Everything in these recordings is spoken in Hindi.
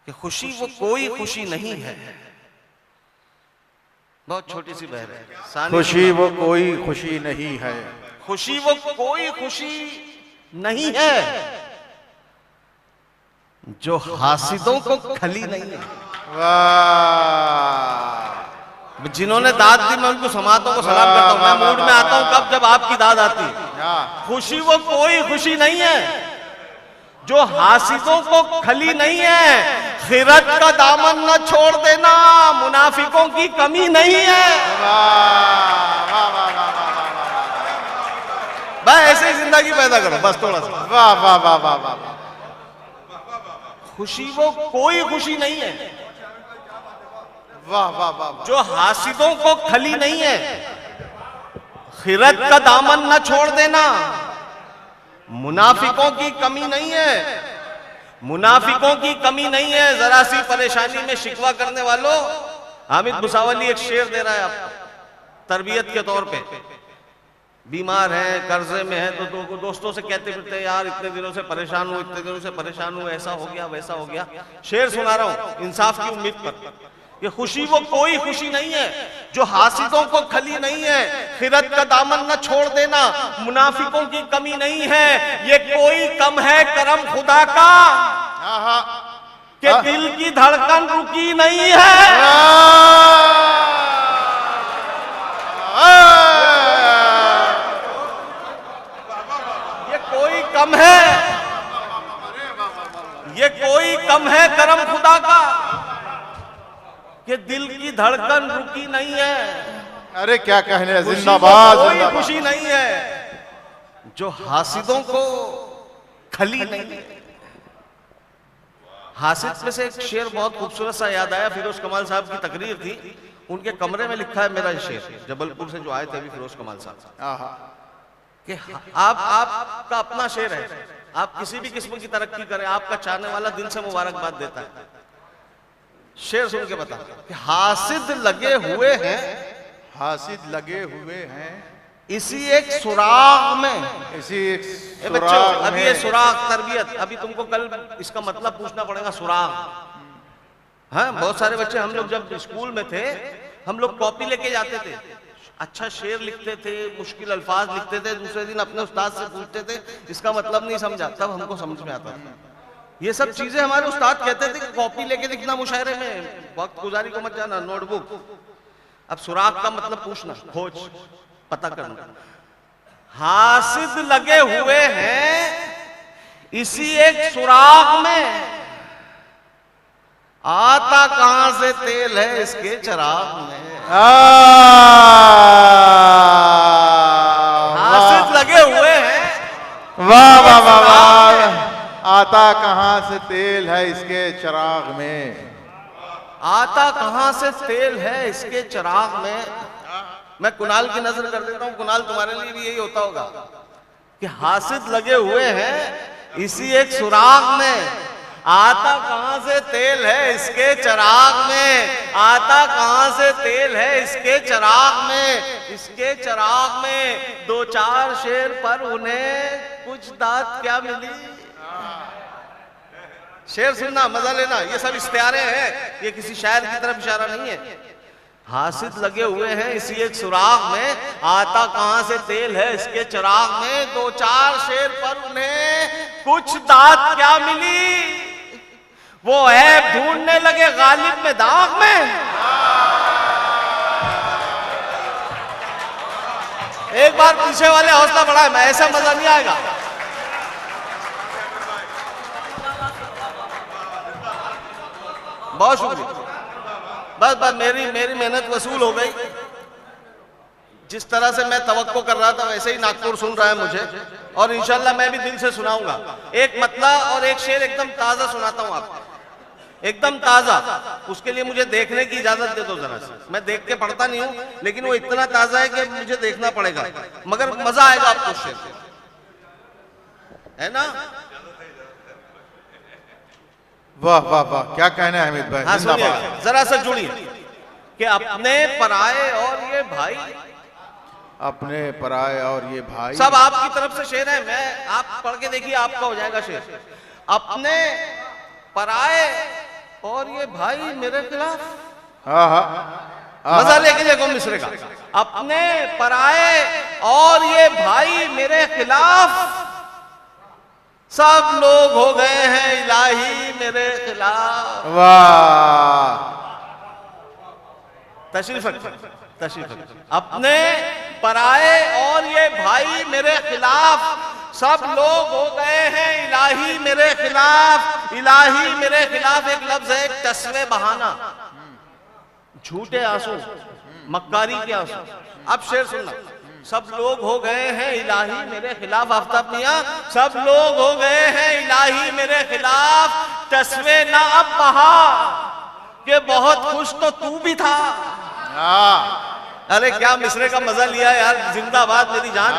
कि खुशी वो कोई खुशी नहीं है। बहुत छोटी सी बहर है। खुशी वो कोई खुशी नहीं है, खुशी वो कोई खुशी नहीं है जो हासिदों को खली नहीं है। वाह, जिन्होंने दाद दी मैं उनको समातों को सलाम करता हूं। मैं मूड में आता हूं कब, जब आपकी दाद आती है। खुशी वो कोई खुशी नहीं है जो हासिदों को खली नहीं है। खिरत का दामन न छोड़ देना, मुनाफिकों की कमी नहीं है। बस ऐसे ही जिंदगी पैदा करो, बस थोड़ा सा। वाह वाह वाह वाह वाह। खुशी वो कोई खुशी नहीं है वाह वाह वाह वाह। जो हासिदों को खली नहीं है। खिरत का दामन न छोड़ देना, मुनाफिकों की कमी नहीं है। मुनाफिकों की कमी नहीं है। जरा सी परेशानी में शिकवा करने वालों, हामिद मुसावली एक शेर दे रहा है आपको तरबियत के तौर पे। बीमार है, कर्जे में है, तो दोस्तों से कहते फिरते यार इतने दिनों से परेशान हूं, इतने दिनों से परेशान हूं, ऐसा हो गया वैसा हो गया। शेर सुना रहा हूं इंसाफ की उम्मीद पर। ये खुशी वो कोई खुशी नहीं है जो हासिदों को खली नहीं है। खिरत का दामन न छोड़ देना, मुनाफिकों की कमी नहीं है। ये कोई कम है करम खुदा का कि दिल की धड़कन रुकी नहीं है। ये कोई कम है, ये कोई कम है करम खुदा का कि दिल की धड़कन रुकी नहीं है। अरे क्या कहने, जिंदाबाद। कोई खुशी नहीं है जो हासिदों को खली नहीं है। हासिद में से एक शेर बहुत खूबसूरत सा याद आया। फिरोज कमाल साहब की तकरीर थी, उनके कमरे में लिखा है मेरा शेर, जबलपुर से जो आए थे अभी फिरोज कमाल साहब, कि आपका अपना शेर है। आप किसी भी किस्म की तरक्की करें, आपका चाहने वाला दिल से मुबारकबाद देता है। शेर सुन के बता कि हासिद लगे हुए हैं, हासिद लगे हुए हैं इसी एक सुराग में। इसी एक बच्चों, सुराग अभी में। ये सुराग तरबियत, अभी तुमको कल इसका मतलब पूछना पड़ेगा। सुराग, हाँ, बहुत सारे बच्चे, हम लोग जब स्कूल में थे हम लोग कॉपी लेके जाते थे, अच्छा शेर लिखते थे, मुश्किल अल्फाज लिखते थे, दूसरे दिन अपने उस्ताद से पूछते थे इसका मतलब नहीं समझा, तब हमको समझ में आता था। ये सब चीजें हमारे उस्ताद कहते थे कि कॉपी लेके लिखना मुशायरे में, वक्त गुजारी को मत जाना, नोटबुक। अब सुराग का मतलब पूछना, खोज, पता करना। हासिद लगे हुए हैं इसी एक सुराग में, आता कहां से तेल है इसके चिराग में। हासिद लगे हुए हैं, वाह वाह वाह वाह। आता कहां से तेल है इसके चिराग में, आता कहां से तेल है इसके चिराग में। मैं कुणाल की नजर कर देता हूं, कुणाल तुम्हारे लिए भी यही होता होगा कि हासिद लगे हुए हैं इसी एक सुराग में, आता कहां से तेल है इसके चिराग में। आता कहां से तेल है इसके चिराग में। इसके चिराग में दो चार शेर पर उन्हें कुछ दात क्या मिली। शेर सुनना, मजा लेना, ये सब इस्तियारे हैं, ये किसी शायर की तरफ इशारा नहीं है। हासिद लगे हुए हैं इसी एक सुराग में, आता कहां से तेल है इसके चिराग में। दो चार शेर पर उन्हें कुछ दात क्या मिली, वो ऐब ढूंढने लगे गालिब में दाग में। एक बार पीछे वाले हौसला बढ़ाए, मैं ऐसा मजा नहीं आएगा। बहुत शुक्रिया, बस मेरी मेहनत वसूल हो गई। जिस तरह से मैं तवक्को कर रहा था वैसे ही नागपुर सुन रहा है मुझे, और इंशाल्लाह मैं भी दिल से सुनाऊंगा। एक मतला और एक शेर एकदम ताजा सुनाता हूं आपको, एकदम ताजा। उसके लिए मुझे देखने की इजाजत दे दो जरा सी। मैं देख के पढ़ता नहीं हूं, लेकिन वो इतना ताजा है कि मुझे देखना पड़ेगा, मगर मजा आएगा आपको शेर, है ना। वाह वाह वाह, क्या कहना है हामिद भाई। हाँ सुनिए, जरा सा जुड़िए कि अपने पराए और ये भाई, अपने पराए और ये भाई, सब आपकी तरफ से शेर है। मैं, आप पढ़ के देखिए, आपका हो जाएगा शेर। अपने पराए और ये भाई मेरे खिलाफ। हाँ हाँ मजा लेके देखो मिसरे का, अपने पराए और ये भाई मेरे खिलाफ, सब लोग हो गए हैं इलाही मेरे खिलाफ। वाह, तशरीफ अपने पराए और ये भाई मेरे खिलाफ, सब लोग हो गए हैं इलाही मेरे खिलाफ। इलाही मेरे खिलाफ एक लफ्ज है, एक तस्वे बहाना, झूठे आंसू, मक्कारी के आंसू। अब शेर सुनना, सब लोग हो गए हैं इलाही मेरे खिलाफ। आफ्ताब मियां, सब लोग हो गए हैं इलाही मेरे खिलाफ, तस्वे ना अब बहा कि बहुत खुश तो तू भी था। अरे क्या मिसरे का मजा लिया यार, जिंदाबाद मेरी जान।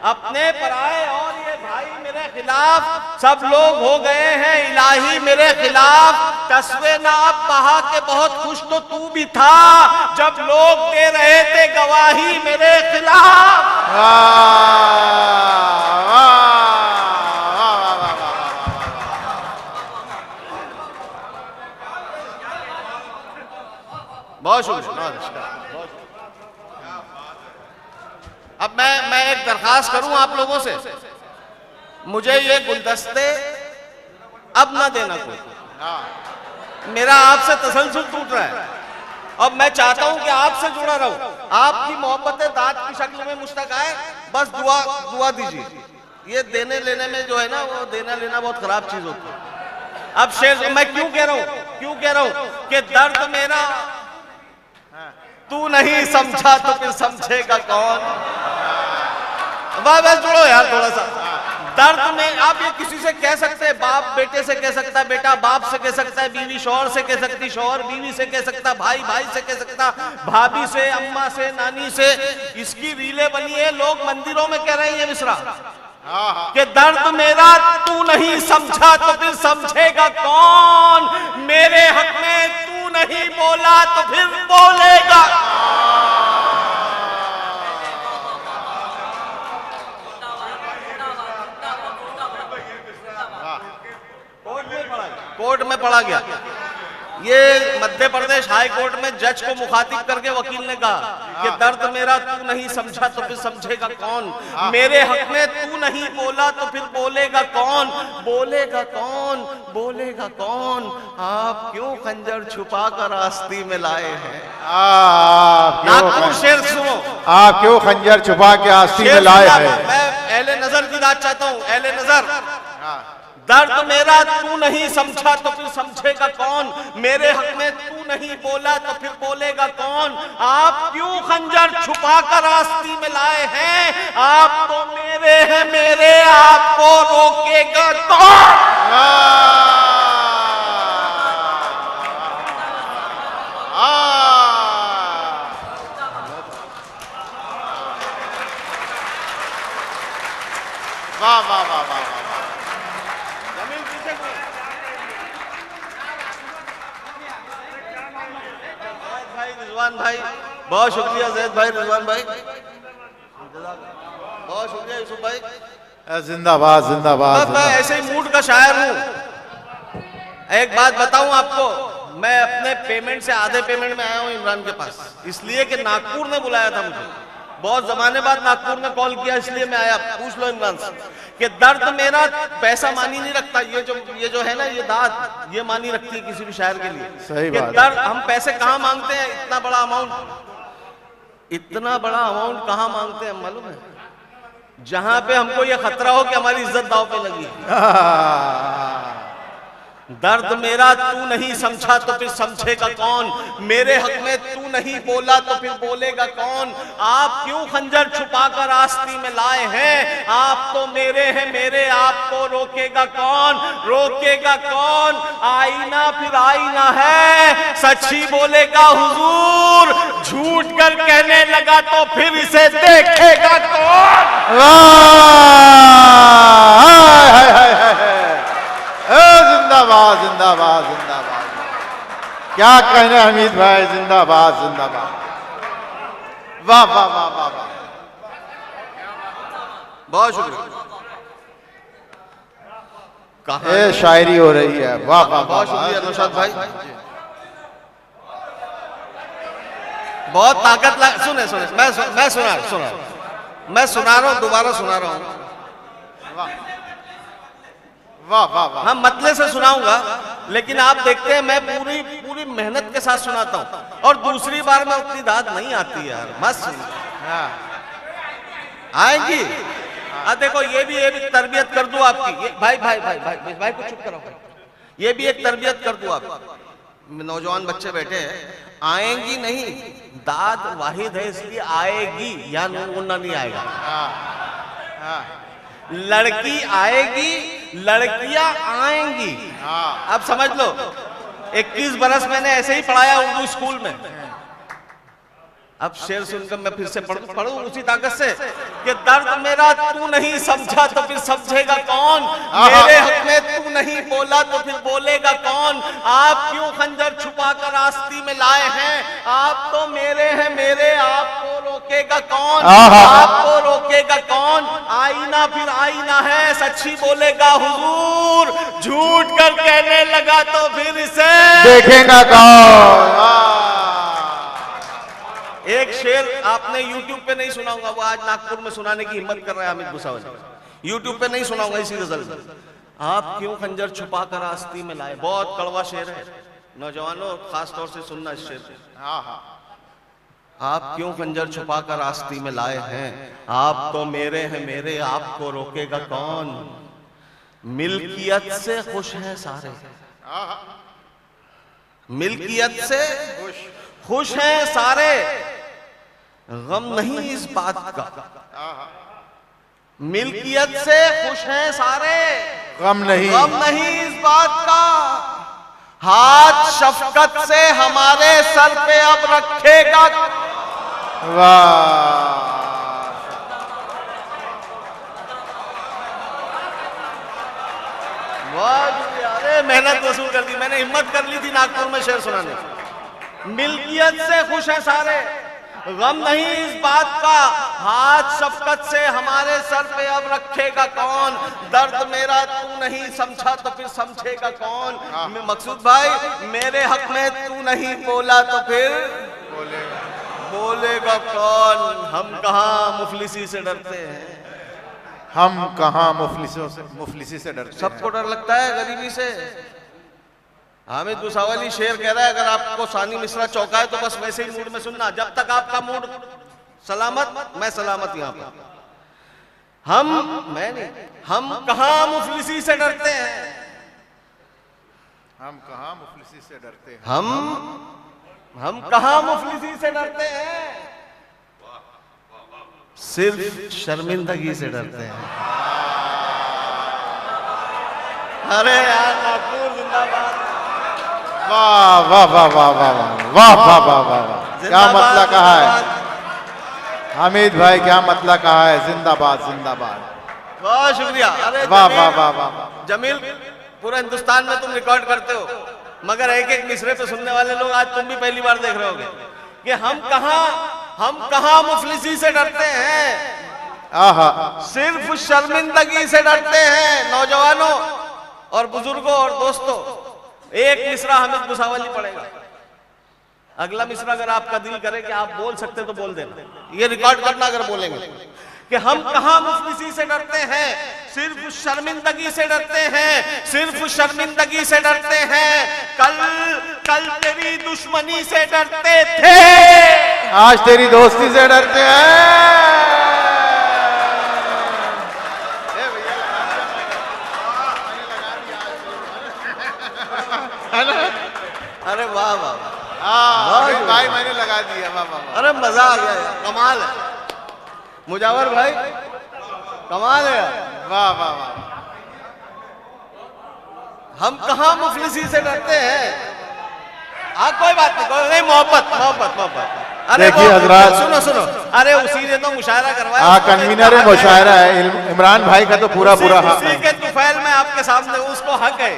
अपने पराए और ये भाई मेरे खिलाफ, सब लोग हो गए हैं इलाही मेरे खिलाफ, तस्वे ना अब बहा के बहुत खुश तो तू भी था जब लोग दे रहे थे गवाही मेरे खिलाफ। बहुत शुक्रिया। अब मैं एक दरखास्त करूं आप लोगों से, मुझे ये गुलदस्ते अब ना देना कोई। मेरा आपसे तसलसल टूट रहा है, अब मैं चाहता हूं कि आपसे जुड़ा रहूं, आपकी मोहब्बतें दांत की शक्ल में मुझ तक आए, बस दुआ दीजिए। ये देने लेने में जो है ना, वो देना लेना बहुत खराब चीज होती है। अब शेर मैं क्यों कह रहा हूं कि दर्द मेरा तू नहीं समझा तो फिर समझेगा कौन। वाह जुड़ो यार थोड़ा सा। दर्द में आप ये किसी से कह सकते हैं, बाप बेटे से कह सकता है, बेटा बाप से कह सकता है, बीवी शौहर से कह सकती, शौहर बीवी से कह सकता, भाई भाई से कह सकता, भाभी से, अम्मा से, नानी से। इसकी रीलें बनी है, लोग मंदिरों में कह रहे हैं ये मिसरा कि दर्द मेरा तू नहीं समझा तो फिर समझेगा कौन। मेरे हक में तू नहीं बोला तो फिर बोलेगा। कोर्ट में पढ़ा गया, ये मध्य प्रदेश हाई कोर्ट में जज को मुखातिब करके वकील ने कहा कि दर्द मेरा तू नहीं समझा तो फिर समझेगा कौन। मेरे हक में तू नहीं बोला तो फिर बोलेगा कौन। बोलेगा कौन, बोलेगा कौन। आप क्यों खंजर छुपा कर आस्ती में लाए हैं। नागपुर शेर सुनो, आप क्यों खंजर छुपा के आस्ती में लाए हैं। मैं अहले नजर की बात चाहता हूँ, अहले नजर। दर्द मेरा तू नहीं समझा तो फिर समझेगा कौन। मेरे हक में तू नहीं बोला तो फिर बोलेगा कौन। आप क्यों खंजर छुपा कर आस्ती में लाए हैं। आप तो मेरे हैं मेरे, आपको रोकेगा कौन। वाह वाह वाह वाह। रिजवान भाई बहुत शुक्रिया, जैद भाई, रिजवान भाई बहुत शुक्रिया, यूसुफ भाई जिंदाबाद जिंदाबाद। मैं ऐसे ही मूड का शायर हूँ। एक बात बताऊं आपको, मैं अपने पेमेंट से आधे पेमेंट में आया हूँ इमरान के पास, इसलिए कि नागपुर ने बुलाया था मुझे। बहुत जमाने बाद नागपुर ने कॉल किया, इसलिए मैं आया। पूछ लो इमरान से कि दर्द मेरा पैसा मानी नहीं रखता। ये जो है ना, ये दाद ये मानी रखती है किसी भी शायर के लिए। सही बात। दर्द हम पैसे कहाँ मांगते हैं, इतना बड़ा अमाउंट कहाँ मांगते हैं मालूम है। जहां पे हमको ये खतरा हो कि हमारी इज्जत दाव पे लगी है। दर्द मेरा तू नहीं समझा तो फिर समझेगा कौन। मेरे हक में तू नहीं बोला तो फिर बोलेगा कौन। आप क्यों खंजर छुपा कर आस्ती में लाए हैं। आप तो मेरे हैं मेरे, आपको रोकेगा कौन। रोकेगा कौन। आईना फिर आईना है, सच ही बोलेगा हुजूर। झूठ कर कहने लगा तो फिर इसे देखेगा कौन। जिंदाबाद जिंदाबाद जिंदाबाद। क्या कहने हमीद भाई, जिंदाबाद जिंदाबाद। वाह वाह वाह वाह वाह। बहुत शुक्रिया। कहाँ ये शायरी हो रही है। वाह वाह वाह बहुत वाह। शुक्रिया नौशाद भाई, बहुत ताकत लग। सुने सुने मैं सुना रहा हूँ, दोबारा सुना रहा हूँ। वाह वाह वाह। हाँ मतले से सुनाऊंगा, लेकिन आप देखते हैं मैं पूरी पूरी मेहनत के साथ सुनाता हूँ, और दूसरी बार में उतनी दाद नहीं आती यार। मस्त हाँ। आएंगी। देखो ये भी तरबियत कर दूं आपकी। ये भाई भाई भाई भाई भाई, भाई को चुप करो। ये भी एक तरबियत कर दूं आपकी। नौजवान बच्चे बैठे हैं, आएंगी नहीं, दाद वाहिद है इसलिए आएगी, या नून नहीं आएगा। हाँ, हाँ, लड़की आएगी, लड़कियां आएंगी। हाँ। अब समझ लो, 21 बरस मैंने ऐसे ही पढ़ाया उर्दू स्कूल में। अब शेर सुनकर मैं फिर से पढ़ूं उसी ताकत से कि दर्द मेरा तू नहीं समझा तो फिर समझेगा कौन, मेरे हक में तू नहीं बोला तो फिर बोलेगा कौन। आप क्यों खंजर छुपा कर आस्ती में लाए हैं, आप तो मेरे हैं मेरे, आपको रोकेगा कौन, आपको रोकेगा कौन। आईना फिर आईना है, सच्ची बोलेगा हुजूर, झूठ कर कहने लगा तो फिर इसे देखेगा कौन। एक शेर आपने YouTube पे नहीं सुनाऊंगा, वो आज नागपुर में सुनाने की हिम्मत कर रहा है हामिद भुसावल। YouTube पे नहीं सुनाऊंगा इसी गजल में। आप क्यों खंजर छुपा कर आस्ती में लाए, बहुत कड़वा शेर है, नौजवानों खास तौर से सुनना इस शेर से। आप क्यों खंजर छुपा कर आस्ती में लाए हैं, आप तो मेरे हैं मेरे, आपको रोकेगा कौन। मिल्कियत से खुश हैं सारे, मिल्कियत से खुश हैं सारे, गम नहीं इस बात का। मिल्कियत से खुश हैं सारे, गम नहीं इस बात का। हाथ शफकत से हमारे सर पे अब रखेगा। वाह। अरे मेहनत वसूल कर दी मैंने, हिम्मत कर ली थी नागपुर में शेर सुनाने। मिल्कियत से खुश हैं सारे, गम नहीं इस बात का। हाथ शफकत से हमारे सर पे अब रखेगा कौन, दर्द मेरा तू नहीं समझा तो फिर समझेगा कौन। मकसूद भाई, मेरे हक में तू नहीं बोला तो फिर बोलेगा कौन। हम कहाँ मुफलिसी से डरते हैं, हम कहाँ मुफलिसी से डरते हैं। सबको डर लगता है गरीबी से। हामिद भुसावली शेर कह रहा है, अगर आपको सानी मिश्रा चौंका है तो बस वैसे ही मूड में सुनना, जब तक आपका मूड सलामत मैं सलामत यहाँ पर। मैं नहीं, हम कहाँ मुफलिसी से डरते हैं, हम कहाँ मुफलिसी से डरते हैं। हम कहाँ मुफलिसी से डरते हैं, सिर्फ शर्मिंदगी से डरते हैं। अरे यार नागपुर जिंदाबाद। वाह वाह वाह वाह वाह वाह वाह वाह वाह वाह, क्या मतला कहा है हामिद भाई, क्या मतला कहा है। जिंदाबाद जिंदाबाद, बहुत शुक्रिया। अरे वाह वाह वाह वाह। जमील, पूरा हिंदुस्तान में तुम रिकॉर्ड करते हो, मगर एक एक मिसरे पे सुनने वाले लोग आज तुम भी पहली बार देख रहे होगे कि हम कहाँ मुफलिसी से डरते हैं, आहा, सिर्फ शर्मिंदगी से डरते हैं। नौजवानों और बुजुर्गों और दोस्तों, एक मिसरा हामिद भुसावली पढ़ेगा, अगला मिसरा अगर आपका दिल करे कि आप बोल सकते तो बोल देना, ये रिकॉर्ड करना अगर बोलेंगे कि हम कहाँ मुफलिसी से डरते हैं, सिर्फ शर्मिंदगी से डरते हैं, सिर्फ शर्मिंदगी से डरते हैं। कल तेरी दुश्मनी से डरते थे, आज तेरी दोस्ती से डरते हैं। अरे वाह वाह, भाई मैंने लगा दिया। वाह वाह, अरे मजा आ गया यार, कमाल है मुजावर भाई, कमाल है यार। वाह वाह वाह। हम कहाँ मुफलिसी से डरते हैं। कोई बात नहीं, मोहब्बत। अरे देखिए हजरात, सुनो, अरे उसी ने तो मुशायरा करवाया। कन्वीनर है, मुशायरा है। इमरान भाई का तो पूरा उसी के तुफैल में आपके सामने, उसको हक है।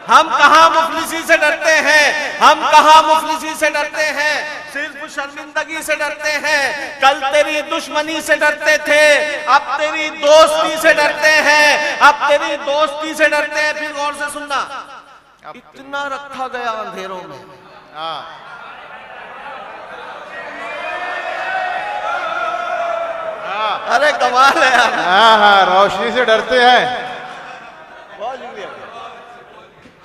हम कहां मुफलिसी से डरते हैं, हम कहां मुफलिसी से डरते हैं, सिर्फ शर्मिंदगी से डरते हैं। कल तेरी दुश्मनी से डरते थे, अब तेरी दोस्ती से डरते हैं, अब तेरी दोस्ती से डरते हैं। फिर गौर से सुनना, इतना रखा गया अंधेरों में। अरे कमाल है यार। हाँ, रोशनी से डरते हैं।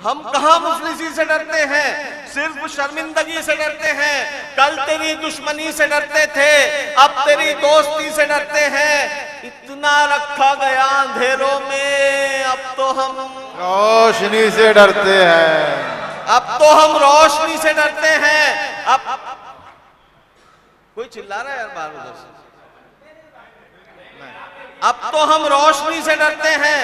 हम कहां मुफलिसी से डरते हैं, सिर्फ शर्मिंदगी से डरते हैं। कल तेरी दुश्मनी से डरते थे, अब तेरी दोस्ती से डरते हैं। इतना रखा गया अंधेरों में, अब तो हम रोशनी से डरते हैं। अब तो हम रोशनी से डरते हैं। अब कोई चिल्ला रहा है यार बाहर उधर से। अब तो हम रोशनी से डरते हैं।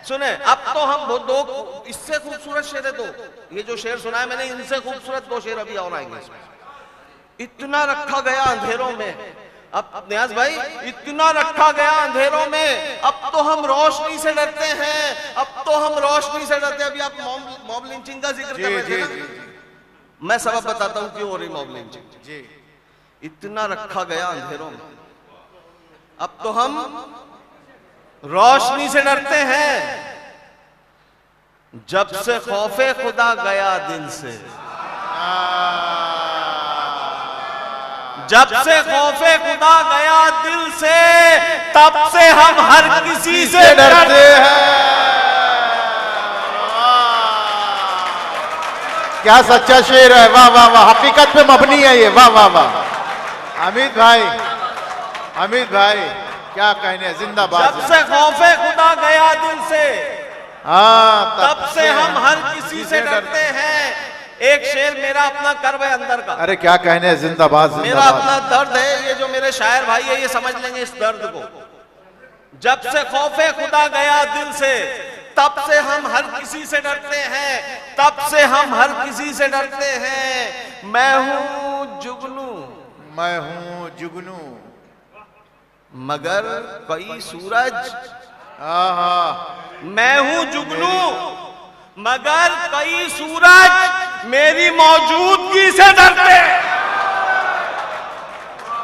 सुने, अब तो हम वो दो, इससे खूबसूरत शेर है दो, ये जो शेर सुना है मैंने, इनसे खूबसूरत दो शेर अभी और आएंगे इसमें। इतना रखा गया अंधेरों में, अब नियाज भाई, इतना रखा गया अंधेरों में, अब तो हम रोशनी से डरते हैं। अब तो हम रोशनी से डरते हैं। अभी आप मॉब लिंचिंग का जिक्र कर रहे थे ना, मैं सबब बताता हूं क्यों हो रही मॉब लिंचिंग जी। इतना रखा गया अंधेरों में, अब तो हम रोशनी से डरते हैं। जब से खौफे खुदा गया दिल से, जब से खौफे खुदा गया दिल से, तब से हम हर किसी से डरते हैं। क्या सच्चा शेर है, वाह वाह वाह, हकीकत पे मबनी है ये, वाह वाह वाह। अमित भाई क्या कहने, जिंदाबाद। जब से खौफे खुदा गया दिल से, तब से हम हर किसी से डरते हैं। एक शेर मेरा अपना कर्ब है अंदर का। अरे क्या कहने, जिंदाबाद। मेरा अपना दर्द है, ये जो मेरे शायर भाई है ये समझ लेंगे इस दर्द को। जब से खौफे खुदा गया दिल से, तब से हम हर किसी से डरते हैं, तब से हम हर किसी से डरते हैं। मैं हूं जुगनू मगर कई सूरज, मैं हूं जुगनू मगर कई सूरज मेरी मौजूदगी से डरते हैं।